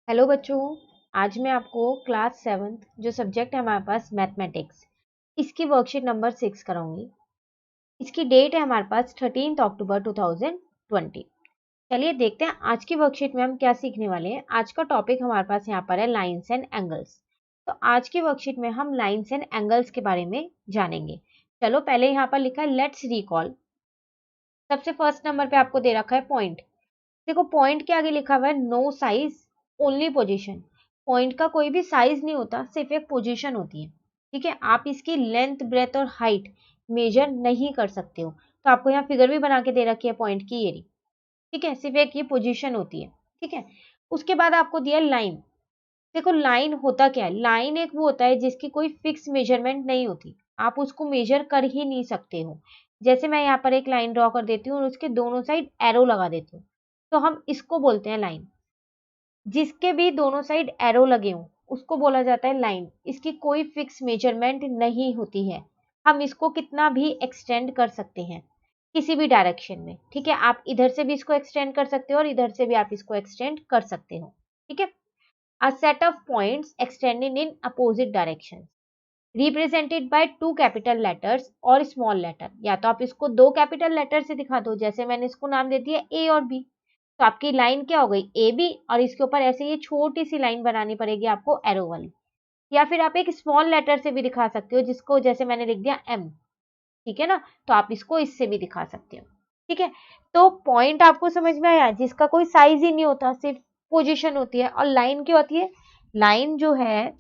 Hello बच्चों। आज मैं आपको क्लास 7th जो सब्जेक्ट है हमारे पास मैथमेटिक्स, इसकी वर्कशीट नंबर 6 कराऊंगी। इसकी डेट है हमारे पास 13 अक्टूबर 2020। चलिए देखते हैं आज की वर्कशीट में हम क्या सीखने वाले हैं। आज का टॉपिक हमारे पास यहाँ पर है लाइन्स एंड एंगल्स। तो आज की वर्कशीट में हम लाइन्स एंड एंगल्स के बारे में जानेंगे। चलो पहले यहाँ पर लिखा है लेट्स रिकॉल। सबसे फर्स्ट नंबर पे आपको दे रखा है पॉइंट। देखो पॉइंट के आगे लिखा हुआ है no size only position. Point का कोई भी साइज नहीं होता, सिर्फ एक पोजीशन होती है। ठीक है, आप इसकी लेंथ ब्रेथ और हाइट मेजर नहीं कर सकते हो। तो आपको यहाँ फिगर भी बना के दे रखी है पॉइंट की ये रही। ठीक है, सिर्फ एक ये पोजीशन होती है। ठीक है, उसके बाद आपको दिया लाइन। देखो लाइन होता क्या है, लाइन एक वो होता है जिसकी कोई फिक्स मेजरमेंट नहीं होती, आप उसको मेजर कर ही नहीं सकते हो। जैसे मैं यहाँ पर एक लाइन ड्रॉ कर देती हूँ और उसके दोनों साइड एरो लगा देती हूँ, तो हम इसको बोलते हैं लाइन। जिसके भी दोनों साइड एरो लगे हों उसको बोला जाता है लाइन। इसकी कोई फिक्स मेजरमेंट नहीं होती है, हम इसको कितना भी एक्सटेंड कर सकते हैं किसी भी डायरेक्शन में। ठीक है, आप इधर से भी इसको एक्सटेंड कर सकते हो और इधर से भी आप इसको एक्सटेंड कर सकते हो। ठीक है, a set of points extending in opposite direction represented by two capital letters और स्मॉल लेटर। या तो आप इसको दो कैपिटल लेटर से दिखा दो, जैसे मैंने इसको नाम दे दिया ए और बी। तो आपकी लाइन क्या हो गई, ए बी, और इसके ऊपर ऐसे ये छोटी सी लाइन बनानी पड़ेगी आपको एरो वाली। या फिर आप एक स्मॉल लेटर से भी दिखा सकते हो, जिसको जैसे मैंने लिख दिया एम। ठीक है ना, तो आप इसको इससे भी दिखा सकते हो। ठीक है, तो पॉइंट आपको समझ में आया, जिसका कोई साइज ही नहीं होता, सिर्फ पोजीशन होती है। और लाइन क्या होती है, लाइन जो है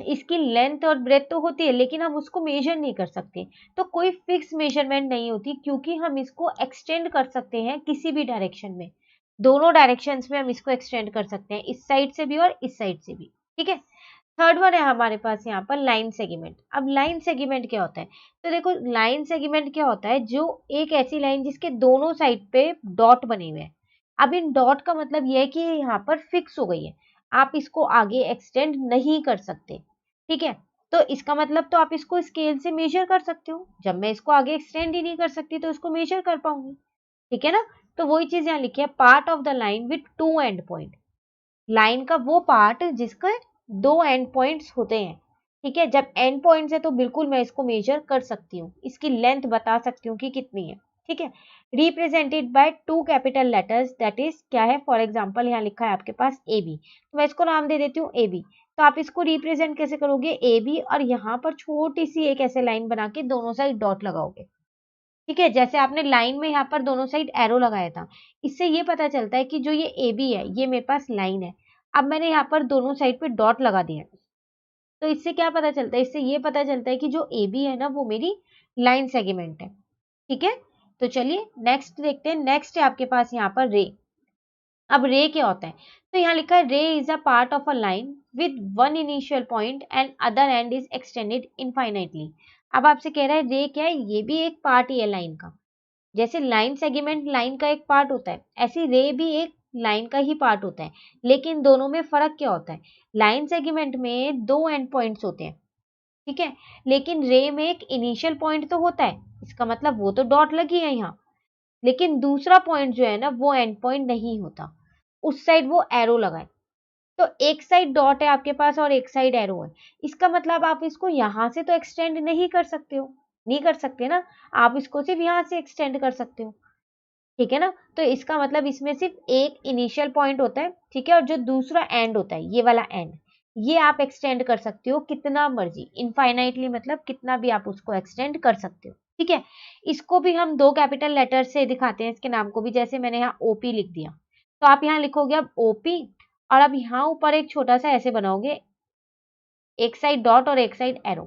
इसकी लेंथ और ब्रेथ तो होती है, लेकिन हम उसको मेजर नहीं कर सकते। तो कोई फिक्स मेजरमेंट नहीं होती, क्योंकि हम इसको एक्सटेंड कर सकते हैं किसी भी डायरेक्शन में। दोनों डायरेक्शंस में हम इसको एक्सटेंड कर सकते हैं, इस साइड से भी और इस साइड से भी। ठीक है, थर्ड वन है हमारे पास यहाँ पर लाइन सेगमेंट। अब लाइन सेगमेंट क्या होता है, तो देखो लाइन सेगमेंट क्या होता है, जो एक ऐसी लाइन जिसके दोनों साइड पे डॉट बने हुए हैं। अब इन डॉट का मतलब यह है कि यहाँ पर फिक्स हो गई है, आप इसको आगे एक्सटेंड नहीं कर सकते। ठीक है, तो इसका मतलब तो आप इसको स्केल से मेजर कर सकते हो, जब मैं इसको आगे एक्सटेंड ही नहीं कर सकती तो इसको मेजर कर पाऊंगी। ठीक है ना, तो वही चीज यहाँ लिखी है, part of the line with to and point. Line का वो पार्ट जिसका दो एंड पॉइंट्स होते हैं। ठीक है, जब एंड पॉइंट्स है तो बिल्कुल मैं इसको मेजर कर सकती हूँ, इसकी लेंथ बता सकती हूँ कि कितनी है। ठीक है, represented by two capital letters, that is क्या है, फॉर एग्जांपल यहाँ लिखा है आपके पास ए बी, तो मैं इसको नाम दे देती हूँ ए बी। तो आप इसको रिप्रेजेंट कैसे करोगे, ए बी, और यहाँ पर छोटी सी एक ऐसे लाइन बना के दोनों साइड डॉट लगाओगे। ठीक है, जैसे आपने लाइन में यहाँ पर दोनों साइड एरो लगाया था, इससे ये पता चलता है कि जो ये ए बी है ये मेरे पास लाइन है। अब मैंने यहाँ पर दोनों साइड पे डॉट लगा दिया, तो इससे क्या पता चलता है, इससे ये पता चलता है कि जो ए बी है ना वो मेरी लाइन सेगमेंट है। ठीक है, तो चलिए नेक्स्ट देखते हैं। नेक्स्ट है आपके पास यहाँ पर रे। अब रे क्या होता है, तो यहाँ लिखा है रे is a part of a line with one initial point and other and is extended infinitely. अब आपसे कह रहा है रे क्या है, ये भी एक पार्ट ही है लाइन का। जैसे लाइन सेगमेंट लाइन का एक पार्ट होता है, ऐसे रे भी एक लाइन का ही पार्ट होता है। लेकिन दोनों में फर्क क्या होता है, लाइन सेगमेंट में दो एंड पॉइंट्स होते हैं। ठीक है, लेकिन रे में एक इनिशियल पॉइंट तो होता है, इसका मतलब वो तो डॉट लगी है यहाँ। लेकिन दूसरा पॉइंट जो है ना वो एंड पॉइंट नहीं होता, उस साइड वो एरो लगा है। तो एक साइड डॉट है आपके पास और एक साइड एरो है, इसका मतलब आप इसको यहां से तो एक्सटेंड नहीं कर सकते हो, नहीं कर सकते ना, आप इसको सिर्फ यहां से एक्सटेंड कर सकते हो। ठीक है ना, तो इसका मतलब इसमें सिर्फ एक इनिशियल पॉइंट होता है। ठीक है, और जो दूसरा एंड होता है ये वाला एंड, ये आप एक्सटेंड कर सकते हो कितना मर्जी, इनफाइनाइटली, मतलब कितना भी आप उसको एक्सटेंड कर सकते हो। ठीक है, इसको भी हम दो कैपिटल लेटर से दिखाते हैं, इसके नाम को भी, जैसे मैंने यहाँ ओपी लिख दिया, तो आप यहाँ लिखोगे अब ओपी, और अब यहाँ ऊपर एक छोटा सा ऐसे बनाओगे, एक साइड डॉट और एक साइड एरो।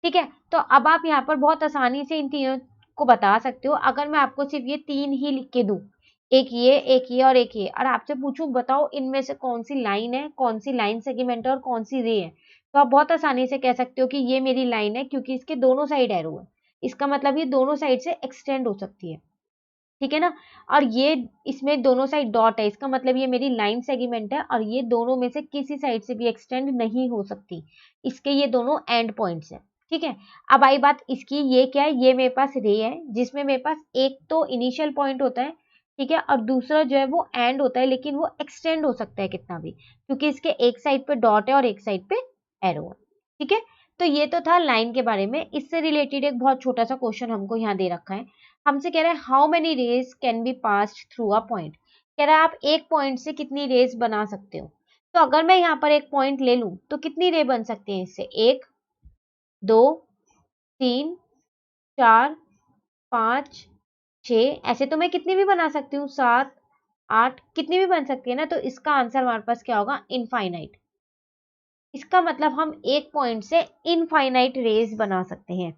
ठीक है, तो अब आप यहाँ पर बहुत आसानी से इन तीनों को बता सकते हो। अगर मैं आपको सिर्फ ये तीन ही लिख के दूं, एक ये, एक ये और एक ये, और आपसे पूछूं बताओ इनमें से कौन सी लाइन है, कौन सी लाइन सेगमेंट है और कौन सी रे है, तो आप बहुत आसानी से कह सकते हो कि ये मेरी लाइन है, क्योंकि इसके दोनों साइड एरो है, इसका मतलब ये दोनों साइड से एक्सटेंड हो सकती है। ठीक है ना, और ये इसमें दोनों साइड डॉट है, इसका मतलब ये मेरी लाइन सेगमेंट है, और ये दोनों में से किसी साइड से भी एक्सटेंड नहीं हो सकती, इसके ये दोनों एंड पॉइंट्स हैं। ठीक है, अब आई बात इसकी, ये क्या है, ये मेरे पास रे है जिसमें मेरे पास एक तो इनिशियल पॉइंट होता है, ठीक है, और दूसरा जो है वो एंड होता है, लेकिन वो एक्सटेंड हो सकता है कितना भी, क्योंकि इसके एक साइड पे डॉट है और एक साइड पे एरो है। ठीक है, तो ये तो था लाइन के बारे में। इससे रिलेटेड एक बहुत छोटा सा क्वेश्चन हमको यहाँ दे रखा है। हमसे कह रहा है how many raise can be passed through a point. कह रहा है आप एक पॉइंट से कितनी रेज बना सकते हो। तो अगर मैं यहाँ पर एक पॉइंट ले लूं तो कितनी रे बन सकती है इससे, 1 2 3 4 5 6, ऐसे तो मैं कितनी भी बना सकती हूँ, 7 8, कितनी भी बन सकती है ना। तो इसका आंसर हमारे पास क्या होगा, इनफाइनाइट। इसका मतलब हम एक पॉइंट से इनफाइनाइट रेज बना सकते हैं।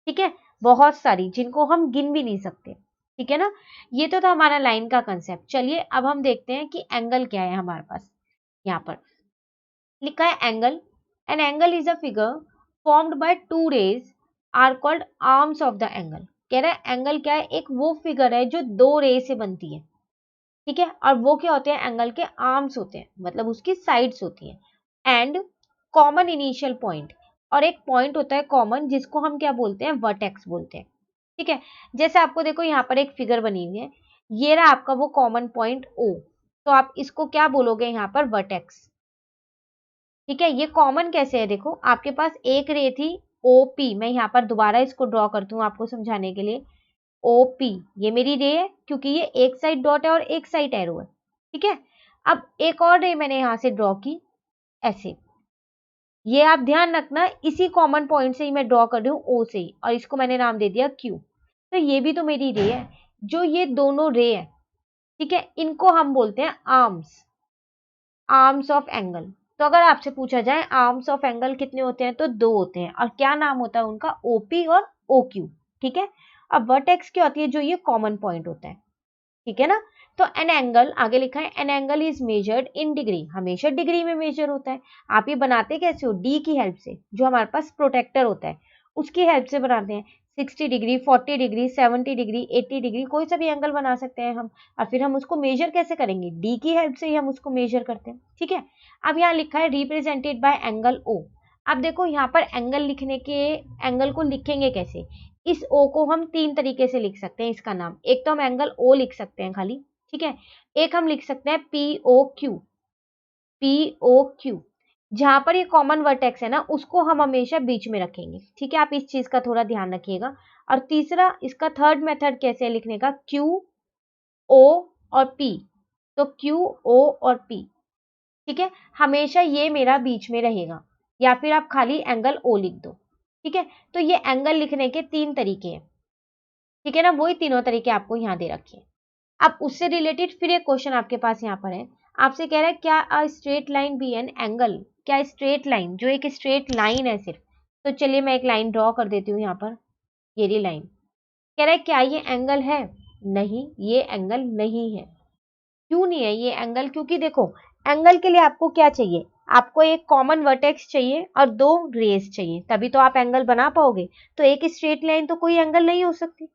ठीक है, बहुत सारी, जिनको हम गिन भी नहीं सकते। ठीक है ना, ये तो था हमारा लाइन का कंसेप्ट। चलिए अब हम देखते हैं कि एंगल क्या है हमारे पास। यहाँ पर लिखा है angle, an angle is a figure formed by two rays are called arms of the angle. कह रहा है एंगल क्या है, एक वो फिगर है जो दो रे से बनती है। ठीक है, और वो क्या होते हैं, एंगल के आर्म्स होते हैं, मतलब उसकी साइड्स होती हैं। एंड कॉमन इनिशियल पॉइंट, और एक पॉइंट होता है कॉमन, जिसको हम क्या बोलते हैं, वर्टेक्स बोलते हैं। ठीक है, जैसे आपको देखो यहाँ पर एक फिगर बनी हुई है, ये रहा आपका वो कॉमन पॉइंट O, तो आप इसको क्या बोलोगे यहाँ पर, वर्टेक्स। ठीक है, ये कॉमन कैसे है, देखो आपके पास एक रे थी OP, मैं यहाँ पर दोबारा इसको ड्रॉ करती हूँ आपको समझाने के लिए। OP ये मेरी रे है, क्योंकि ये एक साइड डॉट है और एक साइड एरो है। ठीक है, अब एक और रे मैंने यहां से ड्रॉ की, ऐसे। ये आप ध्यान रखना, इसी कॉमन पॉइंट से ही मैं ड्रॉ कर रही हूँ, O से ही, और इसको मैंने नाम दे दिया Q। तो ये भी तो मेरी रे है। जो ये दोनों रे है, ठीक है, इनको हम बोलते हैं आर्म्स, आर्म्स ऑफ एंगल। तो अगर आपसे पूछा जाए आर्म्स ऑफ एंगल कितने होते हैं, तो 2 होते हैं, और क्या नाम होता है उनका, OP और OQ। ठीक है, अब वर्टेक्स क्या होती है, जो ये कॉमन पॉइंट होता है। ठीक है ना, तो एन एंगल, आगे लिखा है N angle is measured in degree, हमेशा डिग्री में मेजर होता है। आप ये बनाते कैसे हो, डी की हेल्प से, जो हमारे पास प्रोटेक्टर होता है उसकी हेल्प से बनाते हैं। 60 डिग्री, 40 डिग्री, 70 डिग्री, 80 डिग्री, कोई सा भी एंगल बना सकते हैं हम। और फिर हम उसको मेजर कैसे करेंगे, डी की हेल्प से ही हम उसको मेजर करते हैं। ठीक है, अब यहाँ लिखा है रिप्रेजेंटेड बाय एंगल O। अब देखो यहाँ पर एंगल लिखने के, एंगल को लिखेंगे कैसे, इस O को हम 3 तरीके से लिख सकते हैं इसका नाम। एक तो हम एंगल O लिख सकते हैं खाली, ठीक है। एक हम लिख सकते हैं POQ, POQ, जहां पर ये कॉमन वर्टेक्स है ना, उसको हम हमेशा बीच में रखेंगे। ठीक है, आप इस चीज का थोड़ा ध्यान रखिएगा। और तीसरा, इसका थर्ड मेथड कैसे है लिखने का, QO और P, तो QO और P। ठीक है, हमेशा ये मेरा बीच में रहेगा, या फिर आप खाली एंगल O लिख दो। ठीक है, तो ये एंगल लिखने के 3 तरीके हैं। ठीक है ना, वही तीनों तरीके आपको यहाँ दे रखे हैं। अब उससे रिलेटेड फिर एक क्वेश्चन आपके पास यहाँ पर है, आपसे कह रहा है क्या a straight line be an angle, क्या स्ट्रेट लाइन, जो एक स्ट्रेट लाइन है सिर्फ, तो चलिए मैं एक लाइन ड्रॉ कर देती हूँ यहाँ पर, ये रही लाइन। कह रहा है क्या ये एंगल है, नहीं ये एंगल नहीं है। क्यों नहीं है ये एंगल, क्योंकि देखो एंगल के लिए आपको क्या चाहिए, आपको एक कॉमन वर्टेक्स चाहिए और 2 रेस चाहिए, तभी तो आप एंगल बना पाओगे। तो एक स्ट्रेट लाइन तो कोई एंगल नहीं हो सकती।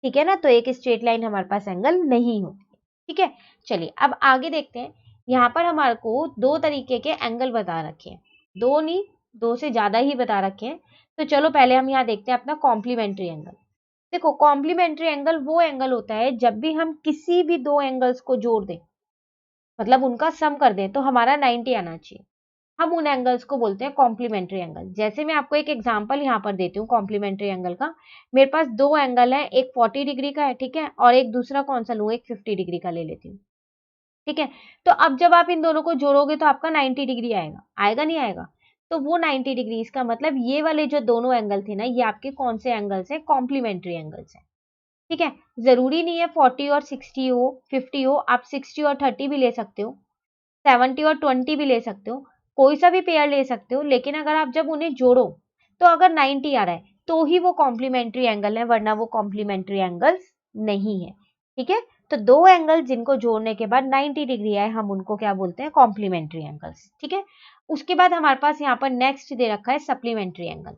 ठीक है ना, तो एक स्ट्रेट लाइन हमारे पास एंगल नहीं होती। ठीक है, चलिए अब आगे देखते हैं। यहाँ पर हमारे को 2 तरीके के एंगल बता रखे हैं, 2 नहीं 2 से ज्यादा ही बता रखे हैं। तो चलो पहले हम यहाँ देखते हैं अपना कॉम्प्लीमेंट्री एंगल। देखो कॉम्प्लीमेंट्री एंगल वो एंगल होता है जब भी हम किसी भी 2 एंगल्स को जोड़ दें, मतलब उनका सम कर दें, तो हमारा 90 आना चाहिए। हम उन एंगल्स को बोलते हैं कॉम्प्लीमेंट्री एंगल। जैसे मैं आपको एक एग्जांपल यहाँ पर देती हूँ कॉम्प्लीमेंट्री एंगल का। मेरे पास 2 एंगल है, एक 40 डिग्री का है, ठीक है, और एक दूसरा कौन सा लूँ, एक 50 डिग्री का ले लेती हूँ। ठीक है, तो अब जब आप इन दोनों को जोड़ोगे तो आपका 90 डिग्री आएगा, आएगा नहीं आएगा। तो वो 90 डिग्री, इसका मतलब ये वाले जो दोनों एंगल थे ना, ये आपके कौन से एंगल्स हैं, कॉम्प्लीमेंट्री एंगल्स हैं। ठीक है, जरूरी नहीं है 40 और 60 हो, 50 हो, आप 60 और 30 भी ले सकते हो, 70 और 20 भी ले सकते हो, कोई सा भी पेयर ले सकते हो। लेकिन अगर आप जब उन्हें जोड़ो तो अगर 90 आ रहा है तो ही वो कॉम्प्लीमेंट्री एंगल है, वरना वो कॉम्प्लीमेंट्री एंगल्स नहीं है। ठीक है, तो 2 एंगल जिनको जोड़ने के बाद 90 डिग्री आए, हम उनको क्या बोलते हैं, कॉम्प्लीमेंट्री एंगल्स। ठीक है, उसके बाद हमारे पास यहाँ पर नेक्स्ट दे रखा है सप्लीमेंट्री एंगल।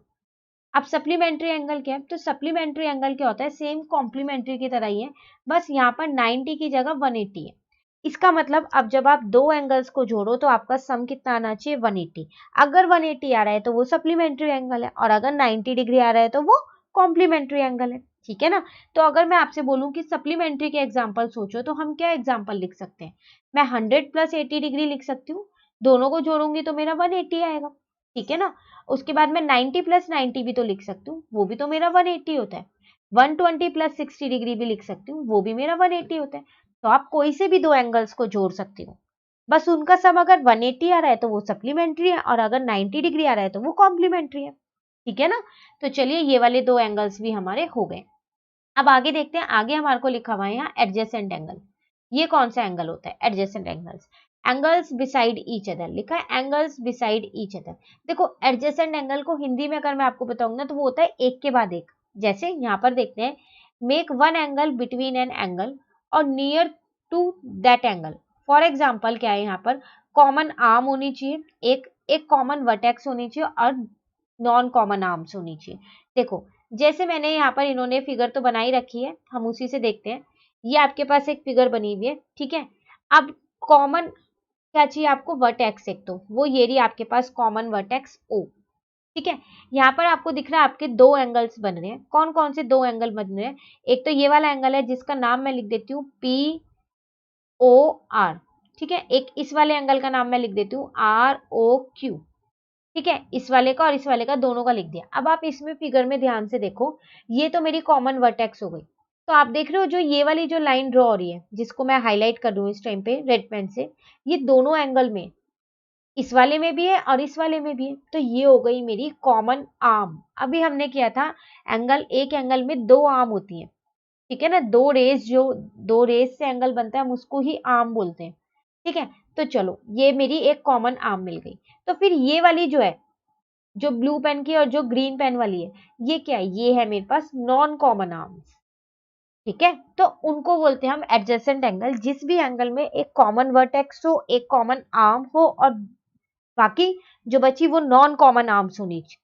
अब सप्लीमेंट्री एंगल क्या है, तो सप्लीमेंट्री एंगल क्या होता है, सेम कॉम्प्लीमेंट्री की तरह ही है, बस यहाँ पर 90 की जगह 180 है। इसका मतलब अब जब आप 2 एंगल्स को जोड़ो तो आपका सम कितना आना चाहिए, 180। अगर 180 आ रहा है तो वो सप्लीमेंट्री एंगल है, और अगर 90 डिग्री आ रहा है तो वो कॉम्प्लीमेंट्री एंगल है। ठीक है ना। तो अगर मैं आपसे बोलूं कि सप्लीमेंट्री के एग्जाम्पल सोचो तो हम क्या एग्जाम्पल लिख सकते हैं? मैं 100 + 80 डिग्री लिख सकती हूँ, दोनों को जोड़ूंगी तो मेरा 180 आएगा, ठीक है ना। उसके बाद मैं 90 + 90 भी तो लिख सकती हूँ, वो भी तो मेरा 180 होता है। 120 + 60 डिग्री भी लिख सकती हूँ, वो भी मेरा 180 होता है। तो आप कोई से भी दो एंगल्स को जोड़ सकती हो, बस उनका सम अगर 180 आ रहा है तो वो सप्लीमेंट्री है, और अगर 90 डिग्री आ रहा है तो वो कॉम्प्लीमेंट्री है, ठीक है ना। तो चलिए ये वाले दो एंगल्स भी हमारे हो गए। अब आगे देखते हैं, आगे हमारे को लिखा हुआ है यहाँ एडजेसेंट एंगल। ये कौन सा एंगल होता है? Adjacent angles, angles beside each other, लिखा है एंगल्स बिसाइड ईच अदर। देखो एडजेसेंट एंगल को हिंदी में अगर मैं आपको बताऊंगा ना तो वो होता है एक के बाद एक। जैसे यहाँ पर देखते हैं, make one angle between an angle और near to that angle. For example क्या है यहाँ पर, कॉमन आर्म होनी चाहिए, एक एक कॉमन वर्टेक्स होनी चाहिए और नॉन कॉमन आर्म्स होनी चाहिए। देखो जैसे मैंने यहाँ पर, इन्होंने फिगर तो बनाई रखी है, हम उसी से देखते हैं। ये आपके पास एक फिगर बनी हुई है, ठीक है। अब कॉमन क्या चाहिए आपको? वर्टेक्स एक, तो वो ये रही आपके पास कॉमन वर्टेक्स ओ, ठीक है। यहाँ पर आपको दिख रहा है आपके दो एंगल्स बन रहे हैं। कौन कौन से दो एंगल बन रहे हैं? एक तो ये वाला एंगल है जिसका नाम मैं लिख देती हूँ पी ओ आर, ठीक है। एक इस वाले एंगल का नाम मैं लिख देती हूँ आर ओ क्यू, ठीक है। इस वाले का और इस वाले का दोनों का लिख दिया। अब आप इसमें फिगर में ध्यान से देखो, ये तो मेरी कॉमन वर्टेक्स हो गई। तो आप देख रहे हो जो ये वाली जो लाइन ड्रॉ हो रही है, जिसको मैं हाईलाइट कर रही हूँ इस टाइम पे रेड पेन से, ये दोनों एंगल में, इस वाले में भी है और इस वाले में भी है, तो ये हो गई मेरी कॉमन आर्म। अभी हमने किया था एंगल, एक एंगल में दो आर्म होती है, ठीक है ना। दो रेस, जो दो रेस से एंगल बनता है हम उसको ही आर्म बोलते हैं, ठीक है। तो चलो ये मेरी एक कॉमन आर्म मिल गई। तो फिर ये वाली जो है, जो ब्लू पेन की और जो ग्रीन पेन वाली है, ये क्या है? ये है मेरे पास नॉन कॉमन आर्म्स, ठीक है। तो उनको बोलते हैं हम एडजेसेंट एंगल, जिस भी एंगल में एक कॉमन वर्टेक्स हो, एक कॉमन आर्म हो और बाकी जो बची वो नॉन कॉमन आर्म्स होनी चाहिए,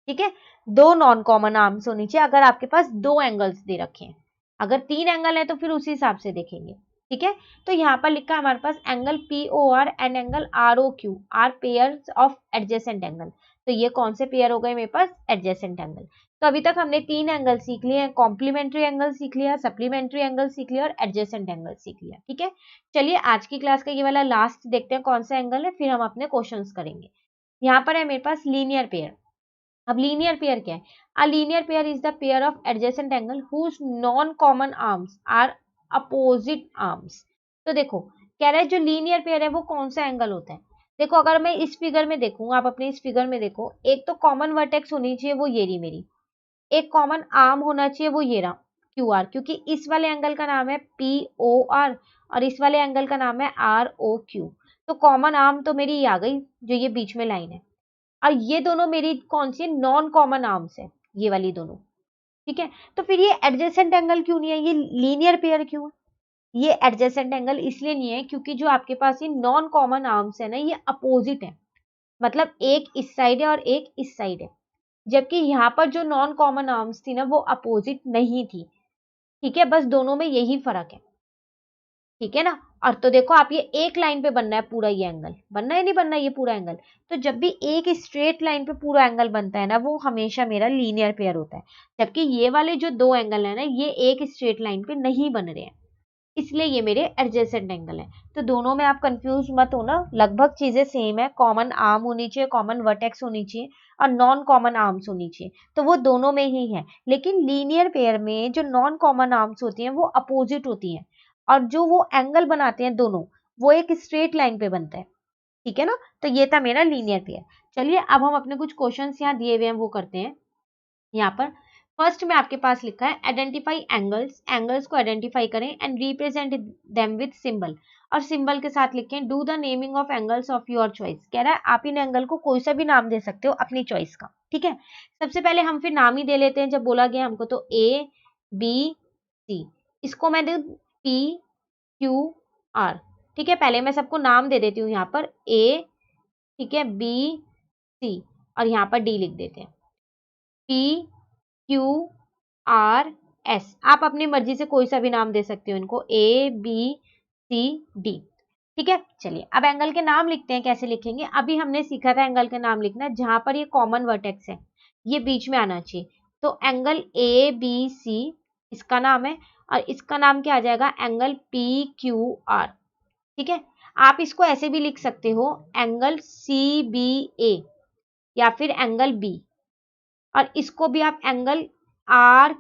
ठीक है। दो नॉन कॉमन आर्म्स होनी चाहिए अगर आपके पास दो एंगल्स दे रखे हैं। अगर तीन एंगल है तो फिर उसी हिसाब से देखेंगे, ठीक है। तो यहाँ पर लिखा है हमारे पास angle P O R and angle R O Q are pairs of adjacent angle. तो ये कौन से पेयर हो गए मेरे पास? Adjacent angle. तो अभी तक हमने तीन एंगल सीख लिए हैं, कॉम्प्लीमेंट्री एंगल सीख लिया, सप्लीमेंट्री एंगल सीख लिया और एडजेसेंट एंगल सीख लिया, ठीक है। चलिए आज की क्लास का ये वाला लास्ट देखते हैं कौन सा एंगल है, फिर हम अपने क्वेश्चंस करेंगे। यहाँ पर है मेरे पास लीनियर पेयर। अब लीनियर पेयर क्या है? A linear pair is the pair of adjacent angle whose non common arms are opposite arms. तो देखो कह रहा है जो लीनियर पेयर है वो कौन सा एंगल होता है। देखो अगर मैं इस फिगर में देखूं, आप अपने इस फिगर में देखो, एक तो कॉमन वर्टेक्स होनी चाहिए, वो ये रही मेरी। एक कॉमन आर्म होना चाहिए, वो ये रहा क्यू आर, क्योंकि इस वाले एंगल का नाम है पी ओ आर और इस वाले एंगल का नाम है आर ओ क्यू। तो कॉमन आर्म तो मेरी ये आ गई, जो ये बीच में लाइन है। और ये दोनों मेरी कौन सी नॉन कॉमन आर्म्स है, ये वाली दोनों, ठीक है। तो फिर ये एडजेसेंट एंगल क्यों नहीं है? ये लीनियर पेयर क्यों है? ये एडजेसेंट एंगल इसलिए नहीं है क्योंकि जो आपके पास ये नॉन कॉमन आर्म्स है ना, ये अपोजिट है। मतलब एक इस साइड है और एक इस साइड है, जबकि यहाँ पर जो नॉन कॉमन आर्म्स थी ना वो अपोजिट नहीं थी, ठीक है। बस दोनों में यही फर्क है, ठीक है ना। और तो देखो आप, ये एक लाइन पे बनना है पूरा, ये एंगल बनना है नहीं बनना ये पूरा एंगल। तो जब भी एक स्ट्रेट लाइन पे पूरा एंगल बनता है ना, वो हमेशा मेरा लीनियर पेयर होता है। जबकि ये वाले जो दो एंगल है ना, ये एक स्ट्रेट लाइन पे नहीं बन रहे हैं, इसलिए ये मेरे एडजेसेंट एंगल है। तो दोनों में आप कंफ्यूज मत होना, लगभग चीजें सेम है। कॉमन आर्म होनी चाहिए, कॉमन वर्टेक्स होनी चाहिए और नॉन कॉमन आर्म्स होनी चाहिए, तो वो दोनों में ही है। लेकिन लीनियर पेयर में जो नॉन कॉमन आर्म्स होती हैं वो अपोजिट होती हैं, और जो वो एंगल बनाते हैं दोनों, वो एक स्ट्रेट लाइन पे बनता है, ठीक है ना। तो ये था मेरा लीनियर पेयर। चलिए अब हम अपने कुछ क्वेश्चंस यहाँ दिए हुए हैं वो करते हैं। यहाँ पर फर्स्ट में आपके पास लिखा है आइडेंटिफाई एंगल्स, एंगल्स को आइडेंटिफाई करें and represent them with symbol, और सिंबल के साथ लिखें do the naming of angles of your choice. कह रहा है आप इन एंगल को कोई सा भी नाम दे सकते हो अपनी चॉइस का, ठीक है। सबसे पहले हम फिर नाम ही दे लेते हैं, जब बोला गया हमको, तो ए बी सी, इसको मैं दे पी क्यू आर, ठीक है। पहले मैं सबको नाम दे देती हूँ, यहाँ पर ए, ठीक है, बी सी और यहाँ पर डी लिख देते हैं, पी क्यू आर एस। आप अपनी मर्जी से कोई सा भी नाम दे सकते हो इनको, ए बी सी डी, ठीक है। चलिए अब एंगल के नाम लिखते हैं, कैसे लिखेंगे? अभी हमने सीखा था एंगल के नाम लिखना, जहां पर ये कॉमन वर्टेक्स है ये बीच में आना चाहिए, तो एंगल ए बी सी इसका नाम है, और इसका नाम क्या आ जाएगा, एंगल पी क्यू आर। ठीक है, आप इसको ऐसे भी लिख सकते हो, एंगल सी बी ए या फिर एंगल बी, और इसको भी आप एंगल आर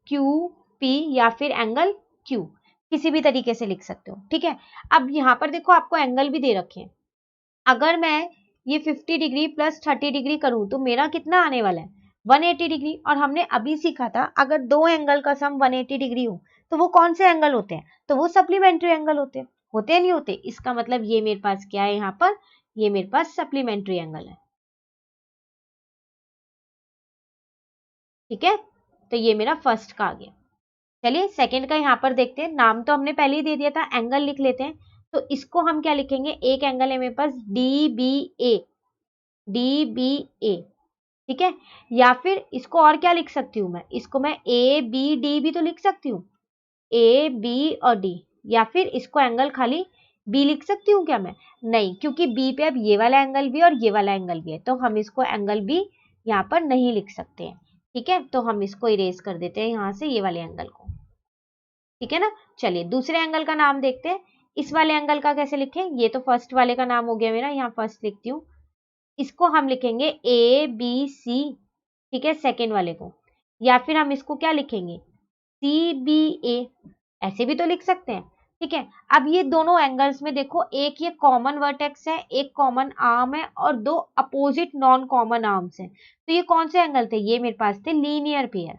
क्यू पी या फिर एंगल क्यू, किसी भी तरीके से लिख सकते हो। ठीक है, अब यहाँ पर देखो आपको एंगल भी दे रखे हैं। अगर मैं ये 50 डिग्री प्लस 30 डिग्री करूं तो मेरा कितना आने वाला है, 180 डिग्री। और हमने अभी सीखा था अगर दो एंगल का सम 180 डिग्री हो तो वो कौन से एंगल होते हैं, तो वो सप्लीमेंट्री एंगल होते हैं। होते नहीं होते, इसका मतलब ये मेरे पास क्या है, यहाँ पर ये मेरे पास सप्लीमेंट्री एंगल है। ठीक है, तो ये मेरा फर्स्ट का आ गया। चलिए सेकंड का यहाँ पर देखते हैं, नाम तो हमने पहले ही दे दिया था, एंगल लिख लेते हैं। तो इसको हम क्या लिखेंगे, एक एंगल है मेरे पास डी बी ए, डी बी ए। ठीक है, या फिर इसको और क्या लिख सकती हूँ मैं, इसको मैं ए बी डी भी तो लिख सकती हूँ, ए बी और डी। या फिर इसको एंगल खाली बी लिख सकती हूँ क्या मैं, नहीं, क्योंकि बी पे अब ये वाला एंगल भी और ये वाला एंगल भी है, तो हम इसको एंगल बी यहाँ पर नहीं लिख सकते हैं। ठीक है, तो हम इसको इरेज कर देते हैं यहाँ से ये वाले एंगल को। ठीक है ना, चलिए दूसरे एंगल का नाम देखते हैं। इस वाले एंगल का कैसे लिखें, ये तो फर्स्ट वाले का नाम हो गया मेरा, यहाँ फर्स्ट लिखती हूँ। इसको हम लिखेंगे ए बी सी। ठीक है, सेकेंड वाले को, या फिर हम इसको क्या लिखेंगे, सी बी ए, ऐसे भी तो लिख सकते हैं। ठीक है, अब ये दोनों एंगल्स में देखो, एक ये कॉमन वर्टेक्स है, एक कॉमन आर्म है, और दो अपोजिट नॉन कॉमन आर्म्स हैं। तो ये कौन से एंगल थे, ये मेरे पास थे लीनियर पेयर।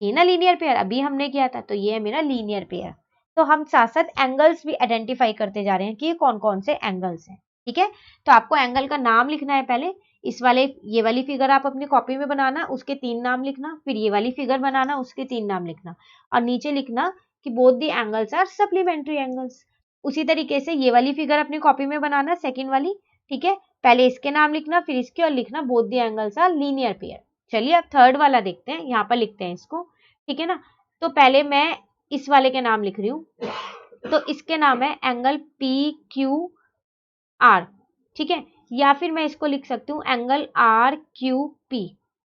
ये ना लीनियर पेयर अभी हमने किया था, तो ये है मेरा लीनियर पेयर। तो हम साथ साथ एंगल्स भी आइडेंटिफाई करते जा रहे हैं कि ये कौन कौन से एंगल्स हैं। ठीक है, तो आपको एंगल का नाम लिखना है पहले। इस वाले ये वाली फिगर आप अपनी कॉपी में बनाना, उसके 3 नाम लिखना, फिर ये वाली फिगर बनाना, उसके 3 नाम लिखना, और नीचे लिखना कि both the angles are supplementary angles. उसी तरीके से ये वाली फिगर अपनी कॉपी में बनाना, सेकेंड वाली। ठीक है, पहले इसके नाम लिखना, फिर इसके, और लिखना both the angles are linear pair. चलिए अब थर्ड वाला देखते हैं, यहाँ पर लिखते हैं इसको। ठीक है ना, तो पहले मैं इस वाले के नाम लिख रही हूँ, तो इसके नाम है एंगल पी क्यू आर। ठीक है, या फिर मैं इसको लिख सकती हूँ एंगल आर क्यू पी।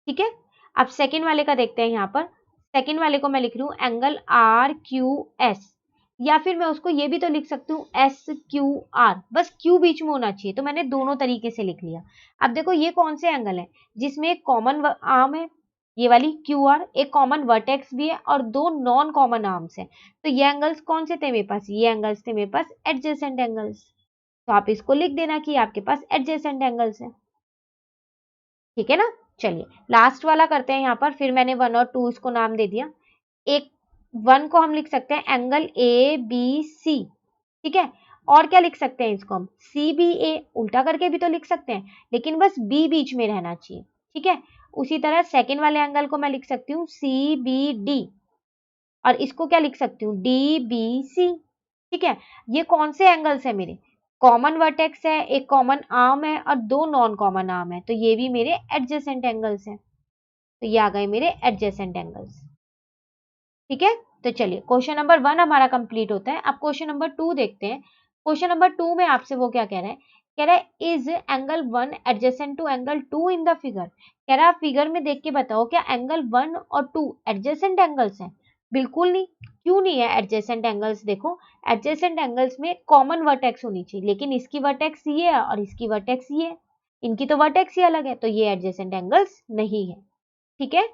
ठीक है, अब सेकेंड वाले का देखते हैं। यहाँ पर सेकेंड वाले को मैं लिख रही हूँ एंगल आर क्यू एस, या फिर मैं उसको ये भी तो लिख सकती हूँ S Q R, bus queue बीच में होना चाहिए। तो मैंने दोनों तरीके से लिख लिया। अब देखो ये कौन से एंगल है जिसमें एक कॉमन आर्म है, ये वाली क्यू आर, एक कॉमन वर्टेक्स भी है, और दो नॉन कॉमन आर्म्स हैं। तो ये एंगल्स कौन से थे मेरे पास, ये एंगल्स थे मेरे पास एडजेसेंट एंगल्स। तो आप इसको लिख देना कि आपके पास एडजेसेंट एंगल्स है। ठीक है ना, चलिए लास्ट वाला करते हैं यहाँ पर। फिर मैंने 1 और 2 इसको नाम दे दिया। एक 1 को हम लिख सकते हैं एंगल ए बी सी। ठीक है, और क्या लिख सकते हैं इसको हम, सी बी ए, उल्टा करके भी तो लिख सकते हैं, लेकिन बस बी बीच में रहना चाहिए। ठीक है, उसी तरह सेकेंड वाले एंगल को मैं लिख सकती हूँ सी बी डी, और इसको क्या लिख सकती हूँ, डी बी सी। ठीक है, ये कौन से एंगल्स है मेरे, कॉमन वर्टेक्स है, एक कॉमन आर्म है, और दो नॉन कॉमन आर्म है, तो ये भी मेरे एडजेसेंट एंगल्स हैं। तो ये आ गए मेरे एडजेसेंट एंगल्स। ठीक है, तो चलिए क्वेश्चन नंबर 1 हमारा कंप्लीट होता है। अब क्वेश्चन नंबर 2 देखते हैं। क्वेश्चन नंबर 2 में आपसे वो क्या कह रहा है, कह रहा है is angle 1 adjacent to angle 2 in the figure. कह रहा है फिगर में देख के बताओ क्या एंगल 1 और 2 एडजेसेंट एंगल्स हैं। बिल्कुल नहीं, क्यों नहीं है एडजेसेंट एंगल्स, देखो एडजेसेंट एंगल्स में कॉमन वर्टेक्स होनी चाहिए, लेकिन इसकी वर्टेक्स ये है और इसकी वर्टेक्स ये है, इनकी तो वर्टेक्स ही अलग है, तो ये एडजेसेंट एंगल्स नहीं है। ठीक है,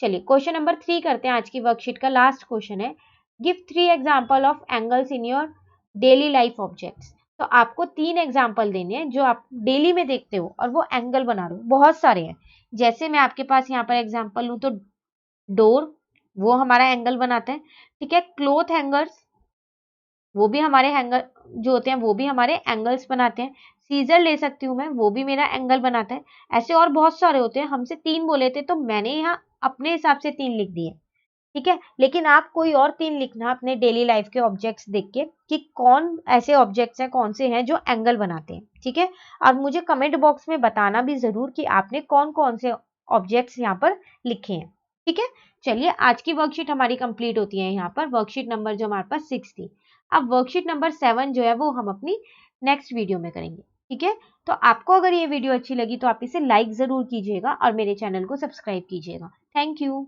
चलिए क्वेश्चन नंबर 3 करते हैं। आज की वर्कशीट का लास्ट क्वेश्चन है, give 3 example of angles in your daily life objects. तो आपको 3 एग्जांपल देने हैं जो आप डेली में देखते हो और वो एंगल बना रहे हो, बहुत सारे हैं। जैसे मैं आपके पास यहाँ पर एग्जांपल लूँ तो डोर, वो हमारा एंगल बनाते हैं। ठीक है, क्लोथ हैंगर्स, वो भी हमारे हैंगर जो होते हैं वो भी हमारे एंगल्स बनाते हैं। सीजर ले सकती हूँ मैं, वो भी मेरा एंगल बनाता है। ऐसे और बहुत सारे होते हैं, हमसे 3 बोले थे तो मैंने यहाँ अपने हिसाब से 3 लिख दिए। ठीक है, लेकिन आप कोई और 3 लिखना अपने डेली लाइफ के ऑब्जेक्ट्स देख के कि कौन ऐसे ऑब्जेक्ट्स हैं, कौन से हैं जो एंगल बनाते हैं। ठीक है, और मुझे कमेंट बॉक्स में बताना भी जरूर कि आपने कौन कौन से ऑब्जेक्ट्स यहाँ पर लिखे हैं। ठीक है, चलिए आज की वर्कशीट हमारी कंप्लीट होती है यहाँ पर, वर्कशीट नंबर जो हमारे पास 6 थी। अब वर्कशीट नंबर 7 जो है वो हम अपनी नेक्स्ट वीडियो में करेंगे। ठीक है, तो आपको अगर ये वीडियो अच्छी लगी तो आप इसे लाइक ज़रूर कीजिएगा और मेरे चैनल को सब्सक्राइब कीजिएगा। Thank you.